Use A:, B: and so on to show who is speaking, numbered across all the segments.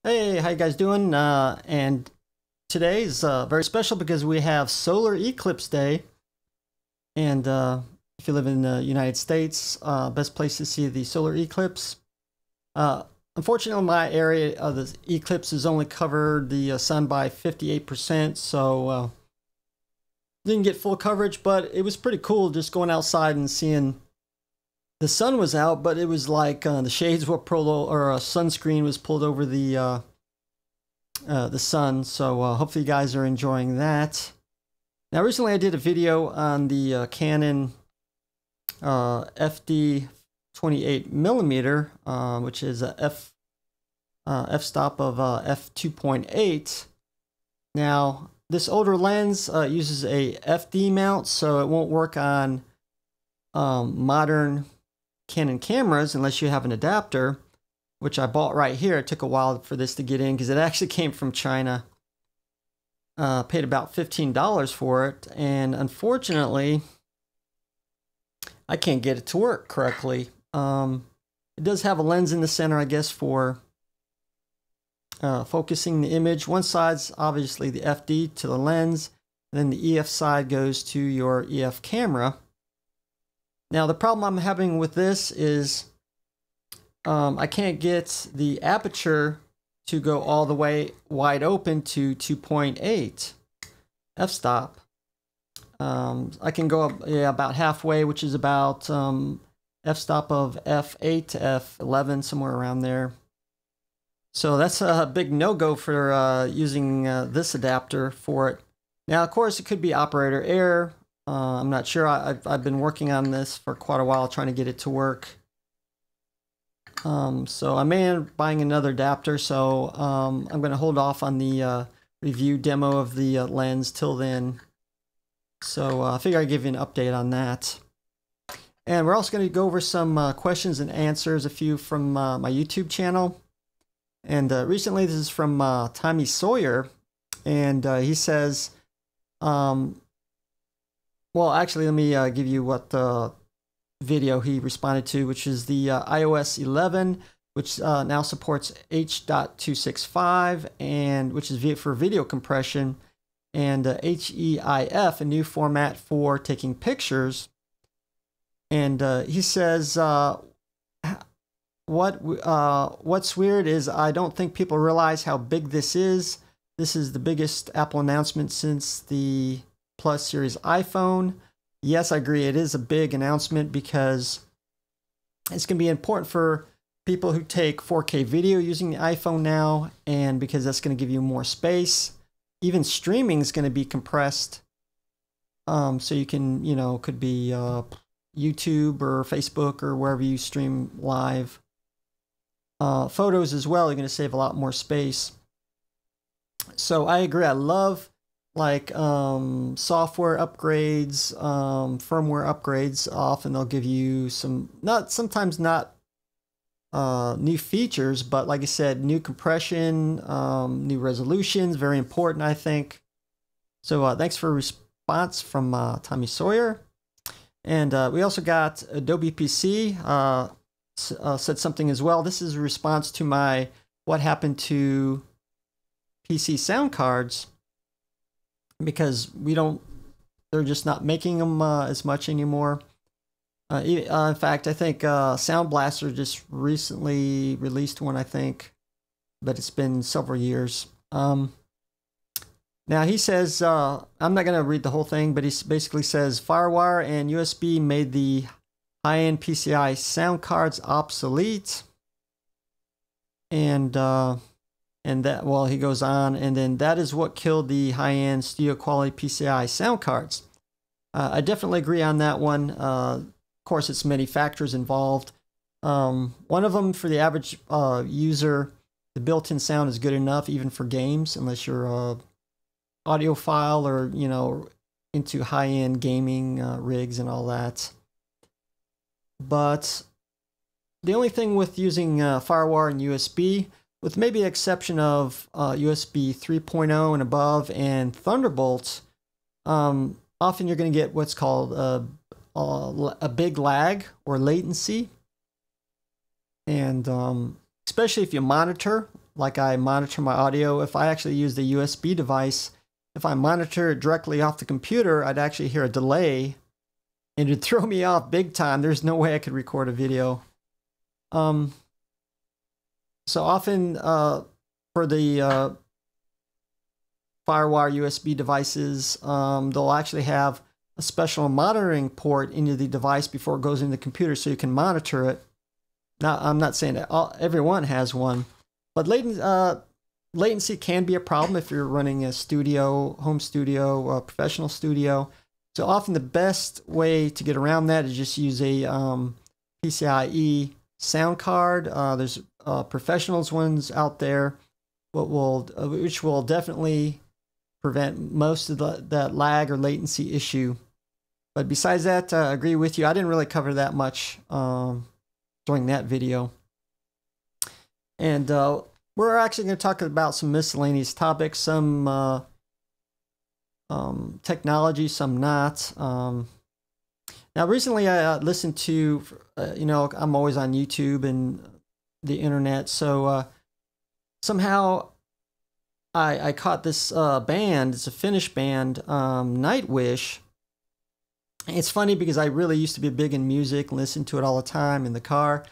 A: Hey, how you guys doing? And today is very special because we have Solar Eclipse Day. And if you live in the United States, best place to see the solar eclipse. Uh, Unfortunately, my area of the eclipse has only covered the sun by 58%, so didn't get full coverage, but it was pretty cool just going outside and seeing the sun was out, but it was like the shades were pulled, or a sunscreen was pulled over the sun. So hopefully you guys are enjoying that. Now, recently I did a video on the Canon FD 28mm, which is a f-stop of f2.8. Now, this older lens uses a FD mount, so it won't work on modern Canon cameras unless you have an adapter, which I bought right here. It took a while for this to get in because it actually came from China. Paid about $15 for it, and unfortunately, I can't get it to work correctly. It does have a lens in the center, I guess, for focusing the image. One side's obviously the FD to the lens, and then the EF side goes to your EF camera. Now, the problem I'm having with this is I can't get the aperture to go all the way wide open to 2.8 f-stop. I can go up about halfway, which is about f-stop of f8 to f11, somewhere around there. So that's a big no-go for using this adapter for it. Now, of course, it could be operator error. I'm not sure. I've been working on this for quite a while, trying to get it to work. So I may end up buying another adapter, so I'm going to hold off on the review demo of the lens till then. So I figure I'd give you an update on that. And we're also going to go over some questions and answers, a few from my YouTube channel. And recently, this is from Tommy Sawyer, and he says, well, actually, let me give you what video he responded to, which is the iOS 11, which now supports H.265, and which is for video compression, and HEIF, a new format for taking pictures. And he says, what's weird is I don't think people realize how big this is. This is the biggest Apple announcement since the Plus Series iPhone. Yes, I agree. It is a big announcement because it's going to be important for people who take 4K video using the iPhone now, and because that's going to give you more space. Even streaming is going to be compressed. So you can, could be YouTube or Facebook or wherever you stream live. Photos as well, you're going to save a lot more space. So I agree. I love software upgrades, firmware upgrades. Often they'll give you sometimes not new features, but like I said, new compression, new resolutions, very important, I think. So thanks for a response from Tommy Sawyer. And we also got Adobe PC said something as well. This is a response to my what happened to PC sound cards, because they're just not making them as much anymore. In fact, I think Sound Blaster just recently released one, I think, but it's been several years. Now he says, I'm not going to read the whole thing, but he basically says Firewire and USB made the high-end PCI sound cards obsolete. And that, well, he goes on, and then that is what killed the high-end studio quality PCI sound cards. I definitely agree on that one. Of course, it's many factors involved. One of them, for the average user, the built-in sound is good enough, even for games, unless you're a audiophile or, into high-end gaming rigs and all that. But the only thing with using Firewire and USB, with maybe the exception of USB 3.0 and above and Thunderbolt, often you're going to get what's called a big lag or latency. And especially if you monitor like I monitor my audio, if I actually use the USB device, if I monitor it directly off the computer, I'd actually hear a delay and it'd throw me off big time. There's no way I could record a video. So often for the Firewire USB devices, they'll actually have a special monitoring port into the device before it goes into the computer so you can monitor it. Now, I'm not saying that everyone has one, but latency can be a problem if you're running a studio, home studio, a professional studio. So often the best way to get around that is just use a PCIe sound card. There's professionals ones out there which will definitely prevent most of that lag or latency issue. But besides that, I agree with you. I didn't really cover that much during that video. And we're actually going to talk about some miscellaneous topics, some technology, some not. Now, recently I listened to, I'm always on YouTube and the internet, so somehow I caught this band. It's a Finnish band, Nightwish. It's funny because I really used to be big in music, listened to it all the time in the car.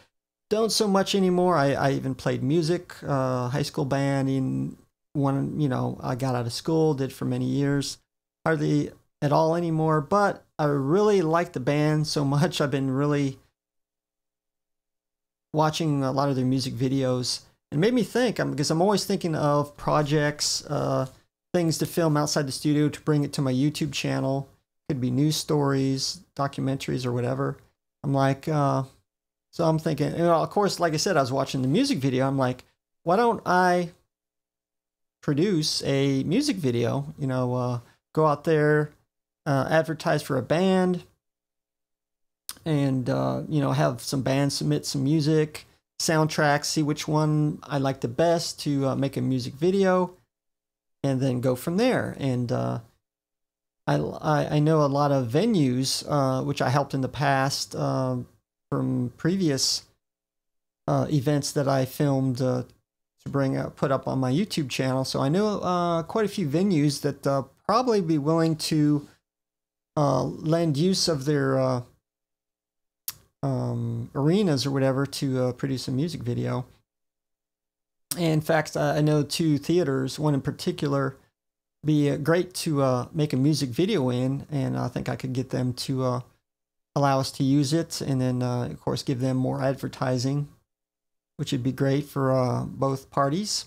A: Don't so much anymore. I even played music, high school band in one, I got out of school, did for many years. Hardly at all anymore, but I really like the band so much. I've been really watching a lot of their music videos. It made me think, because I'm always thinking of projects, things to film outside the studio to bring it to my YouTube channel. Could be news stories, documentaries, or whatever. I'm like, so I'm thinking, of course, like I said, I was watching the music video. I'm like, why don't I produce a music video? Go out there, advertise for a band, and have some bands submit some music, soundtracks, see which one I like the best to make a music video, and then go from there. And I know a lot of venues which I helped in the past from previous events that I filmed to put up on my YouTube channel. So I know quite a few venues that probably be willing to lend use of their arenas or whatever to produce a music video. And in fact, I know 2 theaters, one in particular, be great to make a music video in, and I think I could get them to allow us to use it, and then of course give them more advertising, which would be great for both parties.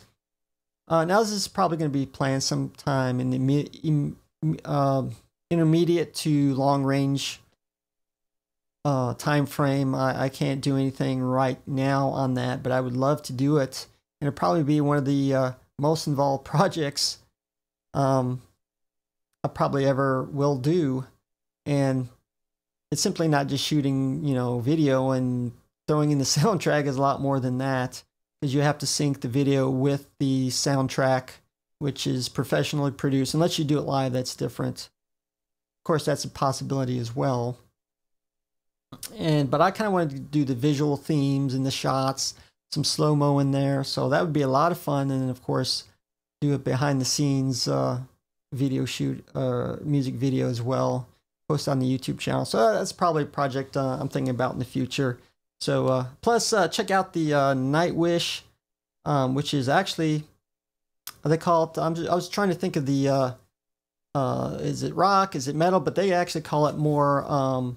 A: Now this is probably going to be planned sometime in the intermediate to long range time frame. I can't do anything right now on that, but I would love to do it, and it'll probably be one of the most involved projects I probably ever will do. And it's simply not just shooting, video and throwing in the soundtrack. Is a lot more than that, because you have to sync the video with the soundtrack, which is professionally produced. Unless you do it live, that's different. Of course, that's a possibility as well. But I kind of wanted to do the visual themes and the shots, some slow-mo in there. So that would be a lot of fun. And then, of course, do a behind-the-scenes video shoot, music video as well. Post on the YouTube channel. So that's probably a project I'm thinking about in the future. So plus check out the Nightwish, which is actually, they call it, I was trying to think of the, is it rock, is it metal? But they actually call it more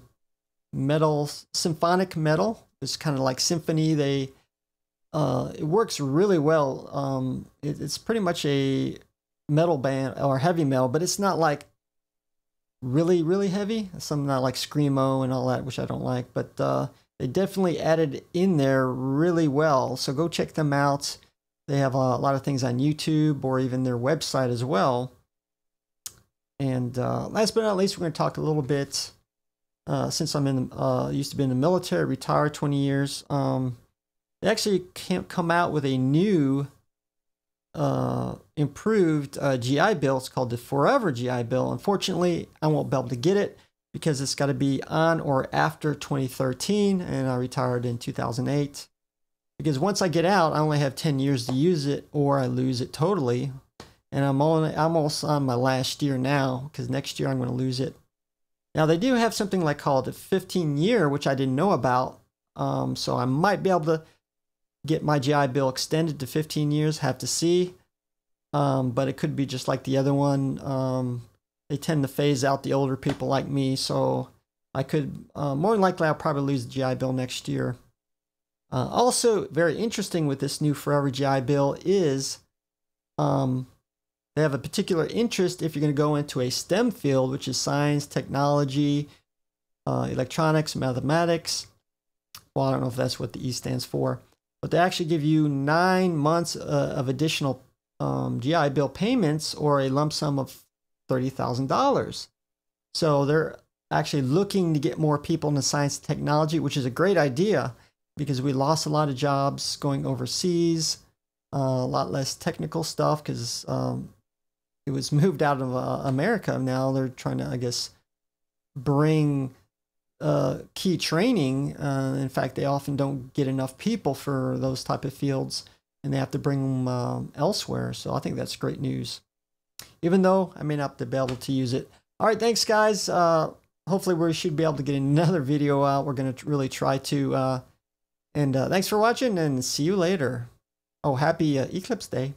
A: metal, symphonic metal. It's kind of like symphony. It works really well. It's pretty much a metal band or heavy metal, but it's not like really heavy. Some not like screamo and all that, which I don't like, but they definitely added in there really well. So go check them out. They have a lot of things on YouTube or even their website as well. And last but not least, we're going to talk a little bit, since I'm used to be in the military, retired 20 years. They actually can't come out with a new improved GI Bill. It's called the Forever GI Bill. Unfortunately, I won't be able to get it because it's got to be on or after 2013, and I retired in 2008. because once I get out, I only have 10 years to use it, or I lose it totally. And I'm almost on my last year now, because next year I'm going to lose it. Now they do have something like called a 15-year, which I didn't know about. So I might be able to get my GI Bill extended to 15 years. Have to see. But it could be just like the other one. They tend to phase out the older people like me, so I could more than likely I'll probably lose the GI Bill next year. Also, very interesting with this new Forever GI Bill is they have a particular interest if you're going to go into a STEM field, which is science, technology, electronics, mathematics. Well, I don't know if that's what the E stands for, but they actually give you 9 months of additional GI Bill payments, or a lump sum of $30,000. So they're actually looking to get more people into science and technology, which is a great idea because we lost a lot of jobs going overseas, a lot less technical stuff because it was moved out of America. Now they're trying to, I guess, bring key training. In fact, they often don't get enough people for those type of fields, and they have to bring them elsewhere. So I think that's great news, even though I may not be able to use it. All right, thanks, guys. Hopefully we should be able to get another video out. We're going to really try to. And thanks for watching, and see you later. Oh, happy Eclipse Day.